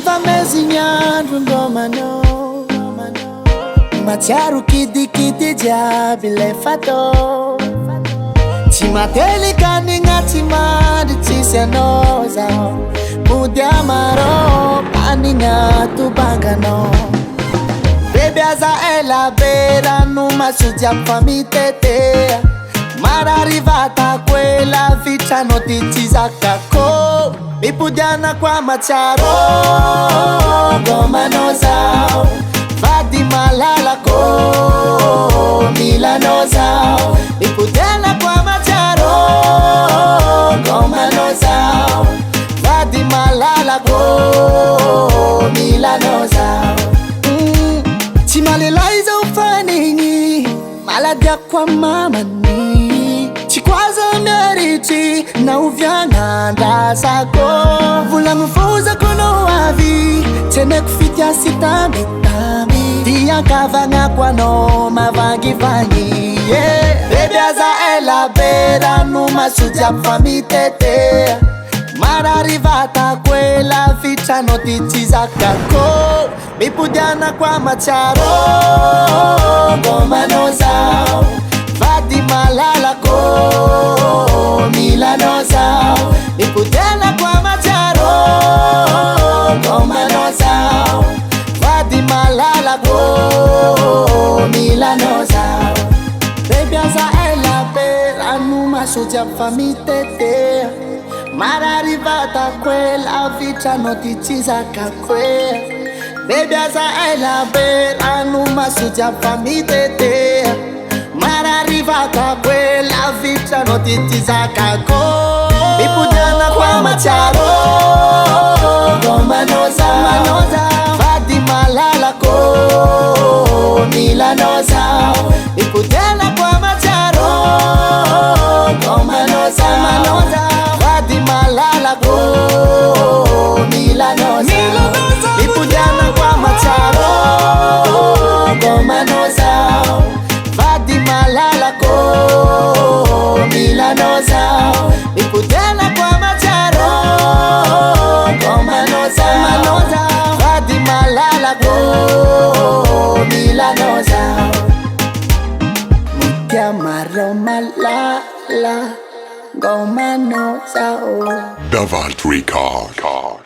Hariva mezignandro ngomano matsiaro kidikidy jiaby le fatao tsy mately kanignaty mandry tsisy anao zao mody amarao anigna tobanganao bebe aza ela rano maso jiaby fa mitetea mararivata quella vitrano ty tsy zakako mipodiana kwa matsiaro gomanao zao vady malalako milanao zao mipodiana kwa matsiaro gomanao zao vady malalako milanao zao tsy malelay zao fanigny maladiako kwa mamany tsy kwaza miaritry na oviagnandrasako volagno fozako no avy tseneko fitiasy tamitamy diankavagnako anao mavangivagny bebe aza ela rano maso jiaby fa mitetea mararivata quella vitrano ty tsy zakako mipodiana kwa matsiaro gomanao zao vady malalako milanao zao mipodiana kwa matsiaro gomanao zao vady malalako milanao zao bebe aza ela rano maso jiaby fa mitetea mararivata quella vitrano ty tsy zakako bebe aza ela rano maso jiaby fa mitetea mararivata quella vitrano ty tsy zakako mipodiana kwa matsiaro gomanao zao vady malalako milanao zao mipodiana kwa matsiaro gomanao zao vady malalako milanao zao mipodiana kwa matsiaro gomanao zao vady malalako milanao zao mipodiana kwa matsiaro gomanao zao vady malalako milanao zao mutiamarao malala gomanao zao Davant Record.